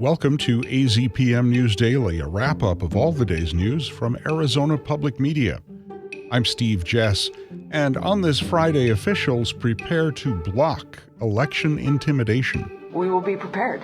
Welcome to AZPM News Daily, a wrap-up of all the day's news from Arizona Public Media. I'm Steve Jess, and on this Friday, officials prepare to block election intimidation. We will be prepared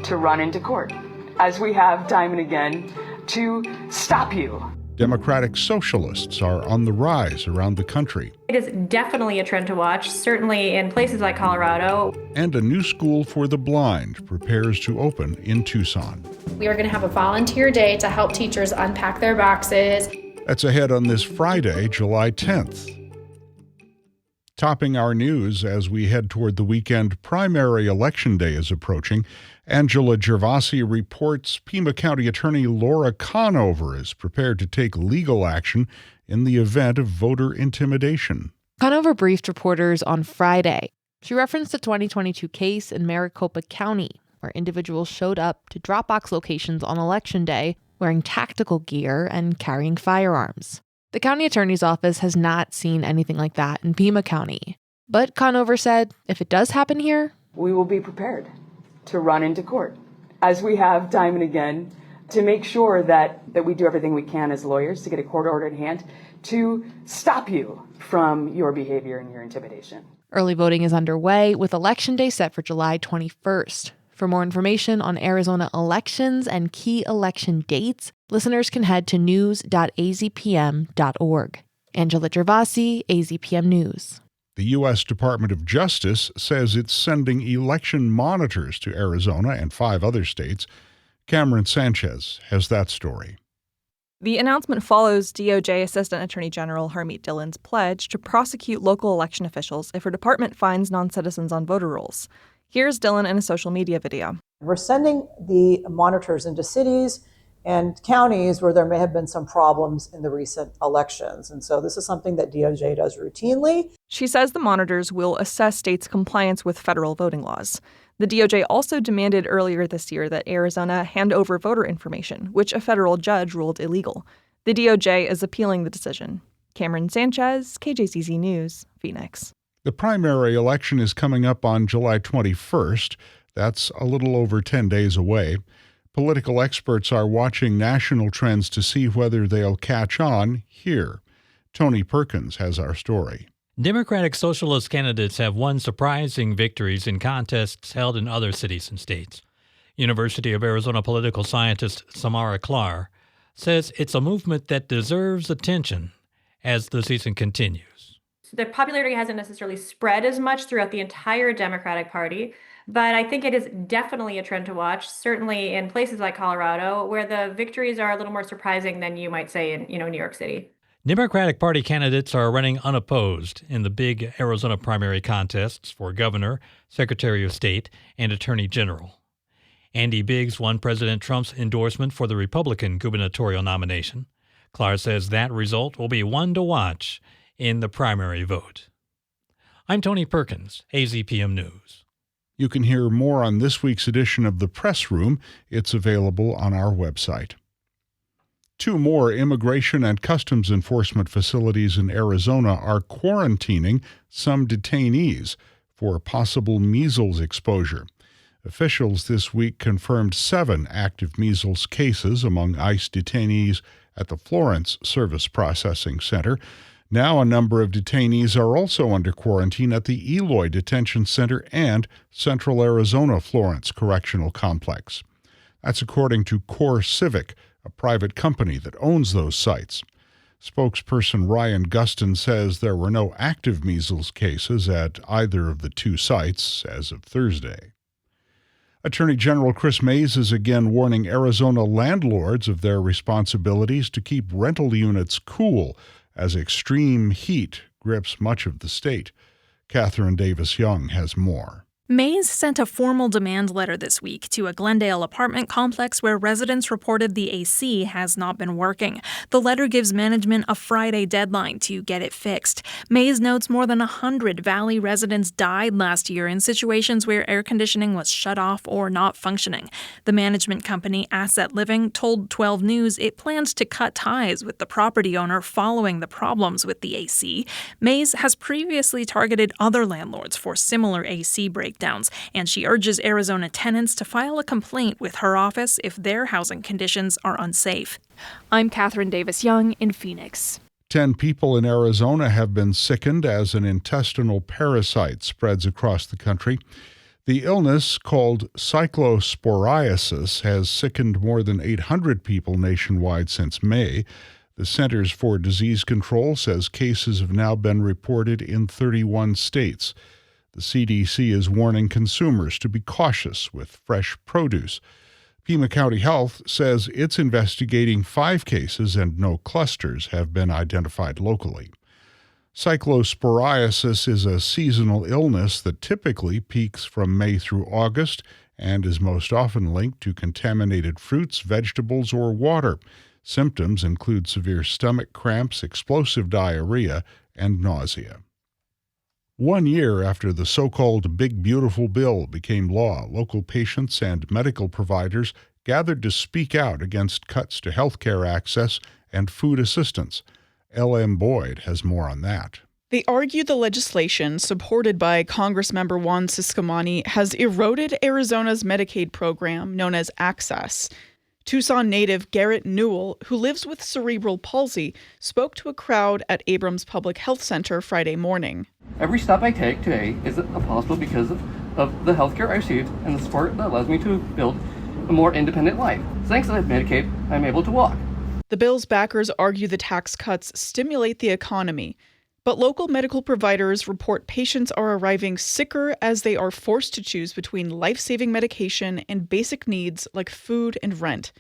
to run into court, as we have time and again, to stop you. Democratic Socialists are on the rise around the country. It is definitely a trend to watch, certainly in places like Colorado. And a new school for the blind prepares to open in Tucson. We are going to have a volunteer day to help teachers unpack their boxes. That's ahead on this Friday, July 10th. Topping our news as we head toward the weekend, primary election day is approaching. Angela Gervasi reports Pima County Attorney Laura Conover is prepared to take legal action in the event of voter intimidation. Conover briefed reporters on Friday. She referenced a 2022 case in Maricopa County where individuals showed up to drop-box locations on Election Day wearing tactical gear and carrying firearms. The county attorney's office has not seen anything like that in Pima County. But Conover said if it does happen here, we will be prepared to run into court, as we have time and again, to make sure that we do everything we can as lawyers to get a court order in hand to stop you from your behavior and your intimidation. Early voting is underway, with Election Day set for July 21st. For more information on Arizona elections and key election dates, listeners can head to news.azpm.org. Angela Gervasi, AZPM News. The U.S. Department of Justice says it's sending election monitors to Arizona and 5 other states. Cameron Sanchez has that story. The announcement follows DOJ Assistant Attorney General Harmeet Dillon's pledge to prosecute local election officials if her department finds non-citizens on voter rolls. Here's Dillon in a social media video. We're sending the monitors into cities and counties where there may have been some problems in the recent elections. And so this is something that DOJ does routinely. She says the monitors will assess states' compliance with federal voting laws. The DOJ also demanded earlier this year that Arizona hand over voter information, which a federal judge ruled illegal. The DOJ is appealing the decision. Cameron Sanchez, KJZZ News, Phoenix. The primary election is coming up on July 21st. That's a little over 10 days away. Political experts are watching national trends to see whether they'll catch on here. Tony Perkins has our story. Democratic Socialist candidates have won surprising victories in contests held in other cities and states. University of Arizona political scientist Samara Klar says it's a movement that deserves attention as the season continues. The popularity hasn't necessarily spread as much throughout the entire Democratic Party, but I think it is definitely a trend to watch, certainly in places like Colorado, where the victories are a little more surprising than you might say in, New York City. Democratic Party candidates are running unopposed in the big Arizona primary contests for governor, secretary of state, and attorney general. Andy Biggs won President Trump's endorsement for the Republican gubernatorial nomination. Klar says that result will be one to watch in the primary vote. I'm Tony Perkins, AZPM News. You can hear more on this week's edition of The Press Room. It's available on our website. 2 more immigration and customs enforcement facilities in Arizona are quarantining some detainees for possible measles exposure. Officials this week confirmed 7 active measles cases among ICE detainees at the Florence Service Processing Center. Now a number of detainees are also under quarantine at the Eloy Detention Center and Central Arizona Florence Correctional Complex. That's according to Core Civic, a private company that owns those sites. Spokesperson Ryan Gustin says there were no active measles cases at either of the 2 sites as of Thursday. Attorney General Chris Mays is again warning Arizona landlords of their responsibilities to keep rental units cool as extreme heat grips much of the state. Catherine Davis-Young has more. Mays sent a formal demand letter this week to a Glendale apartment complex where residents reported the AC has not been working. The letter gives management a Friday deadline to get it fixed. Mays notes more than 100 Valley residents died last year in situations where air conditioning was shut off or not functioning. The management company Asset Living told 12 News it plans to cut ties with the property owner following the problems with the AC. Mays has previously targeted other landlords for similar AC breakdowns. breakdowns, and she urges Arizona tenants to file a complaint with her office if their housing conditions are unsafe. I'm Catherine Davis-Young in Phoenix. 10 people in Arizona have been sickened as an intestinal parasite spreads across the country. The illness, called cyclosporiasis, has sickened more than 800 people nationwide since May. The Centers for Disease Control says cases have now been reported in 31 states. The CDC is warning consumers to be cautious with fresh produce. Pima County Health says it's investigating 5 cases and no clusters have been identified locally. Cyclosporiasis is a seasonal illness that typically peaks from May through August and is most often linked to contaminated fruits, vegetables, or water. Symptoms include severe stomach cramps, explosive diarrhea, and nausea. 1 year after the so-called Big Beautiful Bill became law, local patients and medical providers gathered to speak out against cuts to health care access and food assistance. L.M. Boyd has more on that. They argue the legislation, supported by Congressmember Juan Ciscomani, has eroded Arizona's Medicaid program known as Access. Tucson native Garrett Newell, who lives with cerebral palsy, spoke to a crowd at Abrams Public Health Center Friday morning. Every step I take today is possible because of the health care I received and the support that allows me to build a more independent life. Thanks to Medicaid, I'm able to walk. The bill's backers argue the tax cuts stimulate the economy, but local medical providers report patients are arriving sicker as they are forced to choose between life-saving medication and basic needs like food and rent.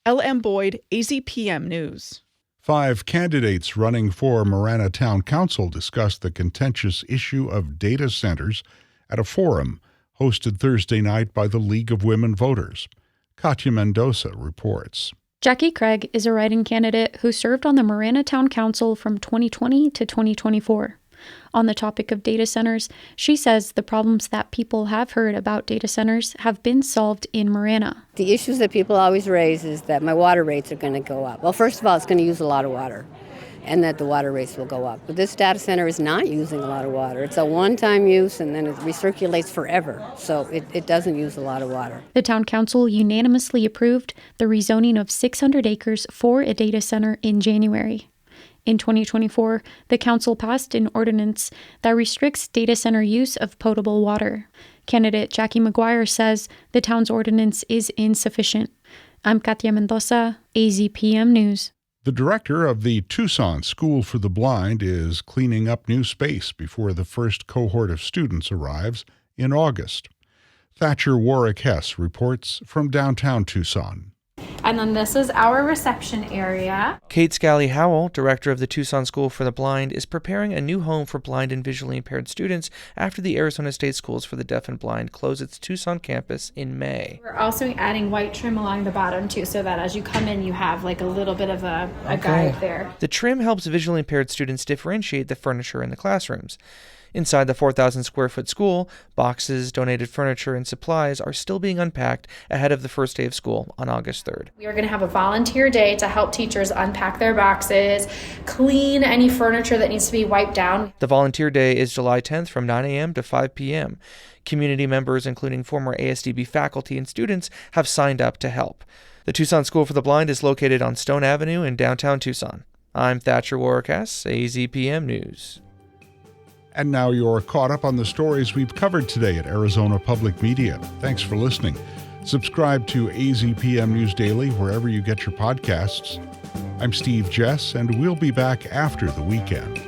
L.M. Boyd, AZPM News. 5 candidates running for Marana Town Council discussed the contentious issue of data centers at a forum hosted Thursday night by the League of Women Voters. Katya Mendoza reports. Jackie Craig is a write-in candidate who served on the Marana Town Council from 2020 to 2024. On the topic of data centers, she says the problems that people have heard about data centers have been solved in Marana. The issues that people always raise is that my water rates are going to go up. Well, first of all, it's going to use a lot of water, and that the water rates will go up. But this data center is not using a lot of water. It's a one-time use, and then it recirculates forever. So it doesn't use a lot of water. The town council unanimously approved the rezoning of 600 acres for a data center in January. In 2024, the council passed an ordinance that restricts data center use of potable water. Candidate Jackie McGuire says the town's ordinance is insufficient. I'm Katya Mendoza, AZPM News. The director of the Tucson School for the Blind is cleaning up new space before the first cohort of students arrives in August. Thatcher Warwick-Hess reports from downtown Tucson. And then this is our reception area. Kate Scally-Howell, director of the Tucson School for the Blind, is preparing a new home for blind and visually impaired students after the Arizona State Schools for the Deaf and Blind close its Tucson campus in May. We're also adding white trim along the bottom too, so that as you come in, you have like a little bit of a guide there. The trim helps visually impaired students differentiate the furniture in the classrooms. Inside the 4,000 square foot school, boxes, donated furniture, and supplies are still being unpacked ahead of the first day of school on August 3rd. We are going to have a volunteer day to help teachers unpack their boxes, clean any furniture that needs to be wiped down. The volunteer day is July 10th from 9 a.m. to 5 p.m. Community members, including former ASDB faculty and students, have signed up to help. The Tucson School for the Blind is located on Stone Avenue in downtown Tucson. I'm Thatcher Warwick-Hess, AZPM News. And now you're caught up on the stories we've covered today at Arizona Public Media. Thanks for listening. Subscribe to AZPM News Daily wherever you get your podcasts. I'm Steve Jess, and we'll be back after the weekend.